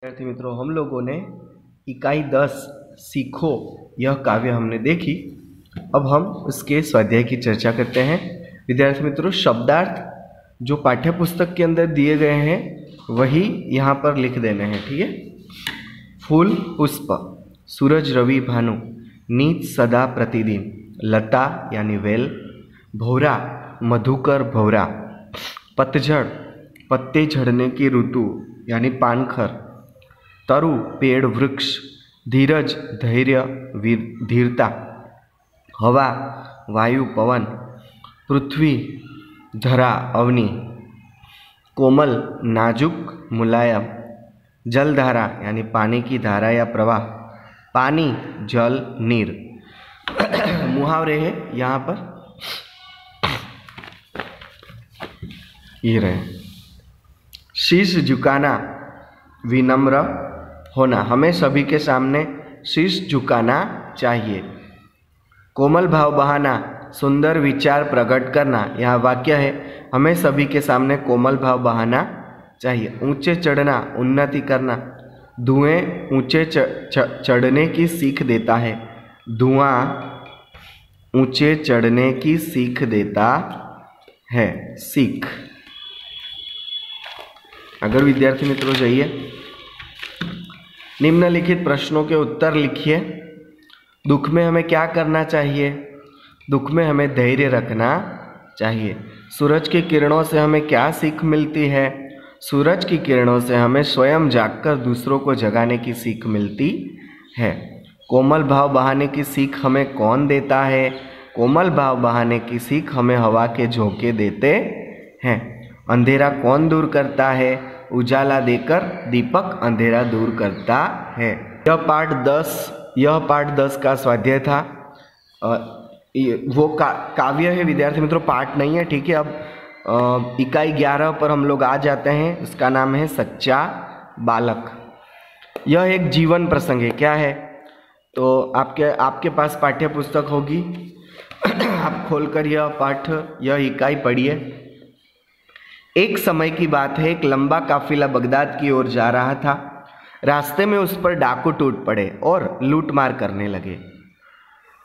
विद्यार्थी मित्रों, हम लोगों ने इकाई 10 सीखो यह काव्य हमने देखी। अब हम उसके स्वाध्याय की चर्चा करते हैं। विद्यार्थी मित्रों, शब्दार्थ जो पाठ्य पुस्तक के अंदर दिए गए हैं वही यहाँ पर लिख देने हैं, ठीक है। फूल पुष्प, सूरज रवि भानु, नीत सदा प्रतिदिन, लता यानी वेल, भौरा मधुकर भौरा, पतझड़ पत्ते झड़ने की ऋतु यानी पानखर, तरु पेड़ वृक्ष, धीरज धैर्य धीरता, हवा वायु पवन, पृथ्वी धरा अवनी, कोमल नाजुक मुलायम, जलधारा यानी पानी की धारा या प्रवाह, पानी जल नीर। मुहावरे हैं यहाँ पर, ये रहे। शीश झुकाना, विनम्र होना, हमें सभी के सामने शीश झुकाना चाहिए। कोमल भाव बहाना, सुंदर विचार प्रकट करना, यह वाक्य है, हमें सभी के सामने कोमल भाव बहाना चाहिए। ऊंचे चढ़ना, उन्नति करना, धुएं ऊंचे चढ़ने की सीख देता है, धुआं ऊंचे चढ़ने की सीख देता है, सीख। अगर विद्यार्थी मित्रों जाइए, निम्नलिखित प्रश्नों के उत्तर लिखिए। दुख में हमें क्या करना चाहिए? दुख में हमें धैर्य रखना चाहिए। सूरज की किरणों से हमें क्या सीख मिलती है? सूरज की किरणों से हमें स्वयं जागकर दूसरों को जगाने की सीख मिलती है। कोमल भाव बहाने की सीख हमें कौन देता है? कोमल भाव बहाने की सीख हमें हवा के झोंके देते हैं। अंधेरा कौन दूर करता है? उजाला देकर दीपक अंधेरा दूर करता है। यह पाठ 10 का स्वाध्याय था। वो काव्य है विद्यार्थी मित्रों, पाठ नहीं है, ठीक है। अब इकाई 11 पर हम लोग आ जाते हैं। उसका नाम है सच्चा बालक। यह एक जीवन प्रसंग है। क्या है? तो आपके पास पाठ्य पुस्तक होगी। आप खोलकर यह इकाई पढ़िए। एक समय की बात है, एक लंबा काफिला बगदाद की ओर जा रहा था। रास्ते में उस पर डाकू टूट पड़े और लूटमार करने लगे।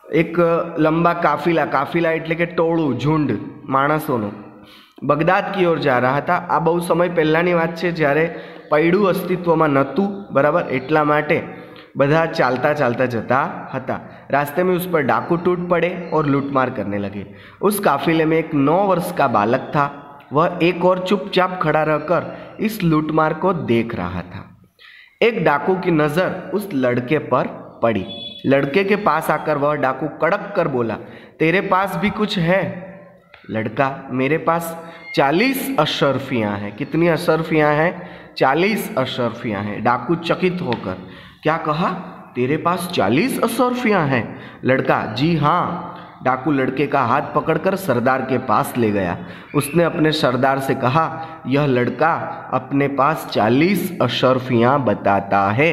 एक लंबा काफिला એટલે કે ટોળું, झुंड માણસોનું બગદાદ की ओर जा रहा था। આ બહુ સમય પહેલાંની વાત છે, જ્યારે પૈડું અસ્તિત્વમાં નહોતું, બરાબર, એટલા માટે બધા ચાલતા જતા હતા। रास्ते में उस पर डाकू टूट पड़े और लूटमार करने लगे। उस काफिले में एक 9 वर्ष का बालक था। वह एक और चुपचाप खड़ा रहकर इस लूटमार को देख रहा था। एक डाकू की नज़र उस लड़के पर पड़ी। लड़के के पास आकर वह डाकू कड़क कर बोला, तेरे पास भी कुछ है? लड़का, मेरे पास 40 अशर्फियाँ हैं। कितनी अशर्फियाँ हैं? 40 अशर्फियाँ हैं। डाकू चकित होकर, क्या कहा? तेरे पास 40 अशर्फियाँ हैं? लड़का, जी हाँ। डाकू लड़के का हाथ पकड़कर सरदार के पास ले गया। उसने अपने सरदार से कहा, यह लड़का अपने पास 40 अशर्फियाँ बताता है।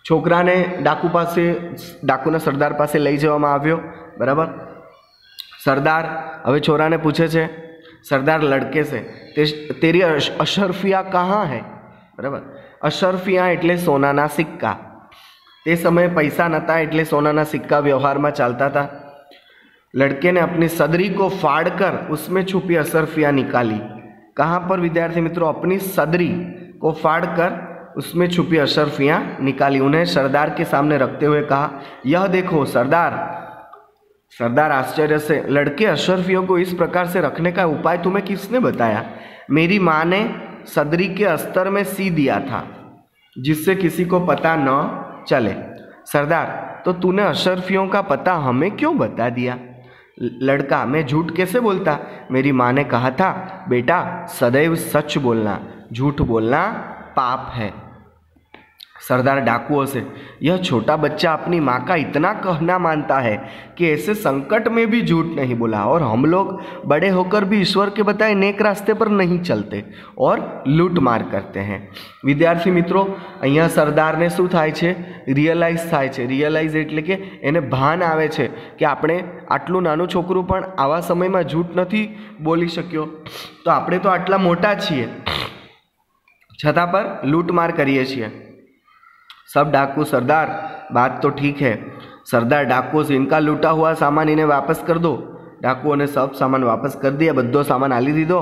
छोकराने डाकूने सरदार पासे लई जवामां आव्यो, बराबर। सरदार હવે છોરાને પૂછે છે, सरदार लड़के से, तेरी अशर्फिया कहाँ है? बराबर। अशर्फिया એટલે સોનાના સિક્કા। તે સમયે પૈસા નહોતા એટલે સોનાના સિક્કા વ્યવહારમાં ચાલતા હતા। लड़के ने अपनी सदरी को फाड़कर उसमें छुपी अशर्फियाँ निकाली। कहाँ पर विद्यार्थी मित्रों? अपनी सदरी को फाड़कर उसमें छुपी अशर्फियाँ निकाली। उन्हें सरदार के सामने रखते हुए कहा, यह देखो सरदार। सरदार आश्चर्य से, लड़के, अशर्फियों को इस प्रकार से रखने का उपाय तुम्हें किसने बताया? मेरी माँ ने सदरी के अस्तर में सी दिया था, जिससे किसी को पता न चले। सरदार, तो तूने अशर्फियों का पता हमें क्यों बता दिया? लड़का, मैं झूठ कैसे बोलता? मेरी माँ ने कहा था, बेटा सदैव सच बोलना, झूठ बोलना पाप है। सरदार डाकुओं से, यह छोटा बच्चा अपनी माँ का इतना कहना मानता है कि ऐसे संकट में भी झूठ नहीं बोला, और हम लोग बड़े होकर भी ईश्वर के बताए नेक रास्ते पर नहीं चलते और लूट मार करते हैं। विद्यार्थी मित्रों, અહીંયા સરદારને શું થાય છે? રિયલાઇઝ થાય છે। રિયલાઇઝ એટલે કે એને ભાન આવે છે કે આપણે આટલું નાનું છોકરું પણ આવા સમયમાં झूठ નથી બોલી શક્યો, તો આપણે તો આટલા મોટા છીએ, छता पर लूटमार करिए छिए। सब डाकू सरदार, बात तो ठीक है, सरदार डाकुओं से इनका लूटा हुआ सामान इन्हें वापस कर दो। डाकुओं ने सब सामान वापस कर दिया, बद्दो सामान आली दीदो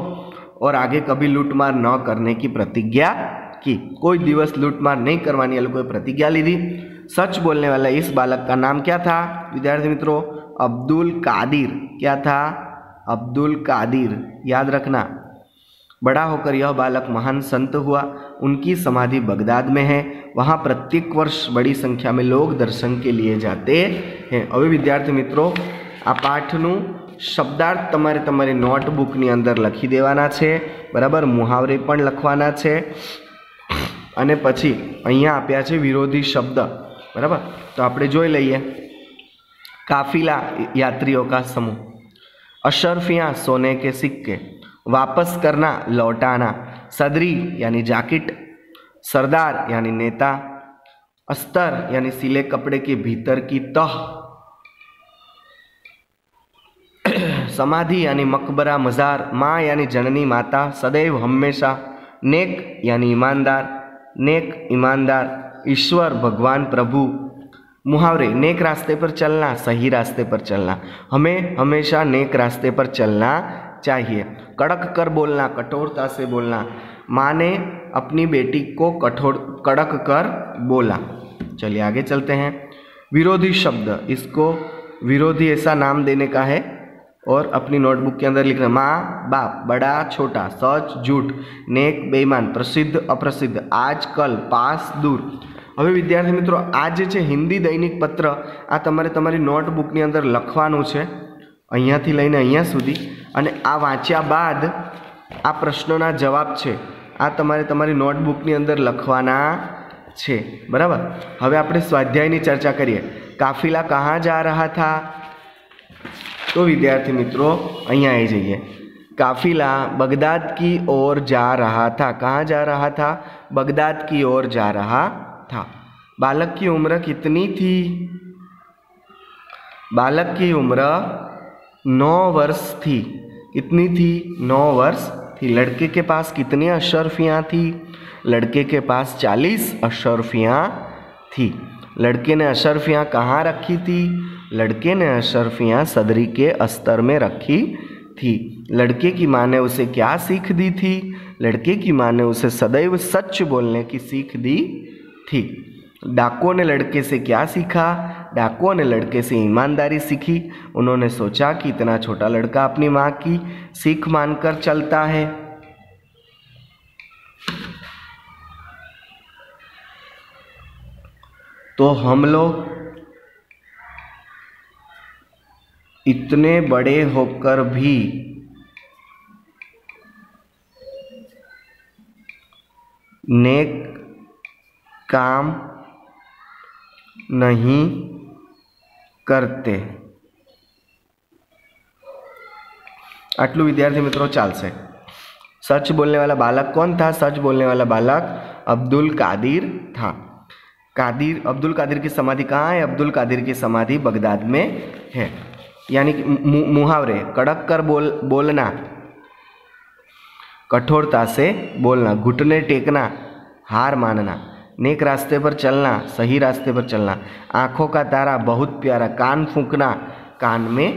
और आगे कभी लूटमार न करने की प्रतिज्ञा की। कोई दिवस लूटमार नहीं करवानी, ये लोगों ने प्रतिज्ञा ली थी। सच बोलने वाला इस बालक का नाम क्या था विद्यार्थी मित्रों? अब्दुल कादिर। क्या था? अब्दुल कादिर, याद रखना। बड़ा होकर यह बालक महान संत हुआ। उनकी समाधि बगदाद में है। वहाँ प्रत्येक वर्ष बड़ी संख्या में लोग दर्शन के लिए जाते हैं। હવે વિદ્યાર્થી મિત્રો, આ પાઠનું શબ્દાર્થ તમારી નોટબુકની અંદર લખી દેવાના છે, બરાબર? મુહાવરે પણ લખવાના છે અને પછી અહીંયા આપ્યા છે વિરોધી શબ્દ, બરાબર? તો આપણે જોઈ લઈએ। काफिला, यात्रियों का समूह। अशर्फियाँ, सोने के सिक्के। वापस करना, लौटाना। सदरी यानी जैकेट। सरदार यानी नेता। अस्तर यानी सिले कपड़े के भीतर की तह। समाधि यानी मकबरा, मजार। माँ यानी जननी, माता। सदैव, हमेशा। नेक यानी ईमानदार। नेक, ईमानदार। ईश्वर, भगवान, प्रभु। मुहावरे, नेक रास्ते पर चलना, सही रास्ते पर चलना। हमें हमेशा नेक रास्ते पर चलना चाहिए। कड़क कर बोलना, कठोरता से बोलना। माँ ने अपनी बेटी को कड़क कर बोला। चलिए आगे चलते हैं। विरोधी शब्द, इसको विरोधी ऐसा नाम देने का है और अपनी नोटबुक के अंदर लिखना। माँ बाप, बड़ा छोटा, सच झूठ, नेक बेईमान, प्रसिद्ध अप्रसिद्ध, आज कल, पास दूर। હવે વિદ્યાર્થી મિત્રો, આ જે છે હિન્દી દૈનિક પત્ર, આ તમારી નોટબુકની અંદર લખવાનું છે અહીંયાથી લઈને અહીંયા સુધી, અને આ વાંચ્યા બાદ આ પ્રશ્નોના જવાબ છે આ તમારી નોટબુકની અંદર લખવાના છે, બરાબર? હવે આપણે સ્વાધ્યાયની ચર્ચા કરીએ। કાફિલા કहाँ जा रहा था? तो विद्यार्थी मित्रों અહીંયા આવી જઈએ। काफिला बगदाद की ओर जा रहा था। कहाँ जा रहा था? बगदाद की ओर जा रहा था। बालक की उम्र कितनी थी? बालक की उम्र 9 वर्ष थी। कितनी थी? 9 वर्ष थी। लड़के के पास कितनी अशर्फियाँ थी? लड़के के पास 40 अशर्फियाँ थी। लड़के ने अशर्फियाँ कहाँ रखी थी? लड़के ने अशर्फियाँ सदरी के अस्तर में रखी थी। लड़के की माँ ने उसे क्या सीख दी थी? लड़के की माँ ने उसे सदैव सच बोलने की सीख दी थी। डाकुओं ने लड़के से क्या सीखा? डाकुओं ने लड़के से ईमानदारी सीखी। उन्होंने सोचा कि इतना छोटा लड़का अपनी माँ की सीख मानकर चलता है। तो हम लोग इतने बड़े होकर भी नेक काम नहीं करते। आटलू विद्यार्थी मित्रों चालसे। सच बोलने वाला बालक कौन था? सच बोलने वाला बालक अब्दुल कादिर था। अब्दुल कादिर की समाधि कहाँ है? अब्दुल कादिर की समाधि बगदाद में है। यानी कि मुहावरे, कड़क कर बोलना, कठोरता से बोलना, घुटने टेकना, हार मानना, नेक रास्ते पर चलना, सही रास्ते पर चलना, आँखों का तारा बहुत प्यारा, कान फूंकना, कान में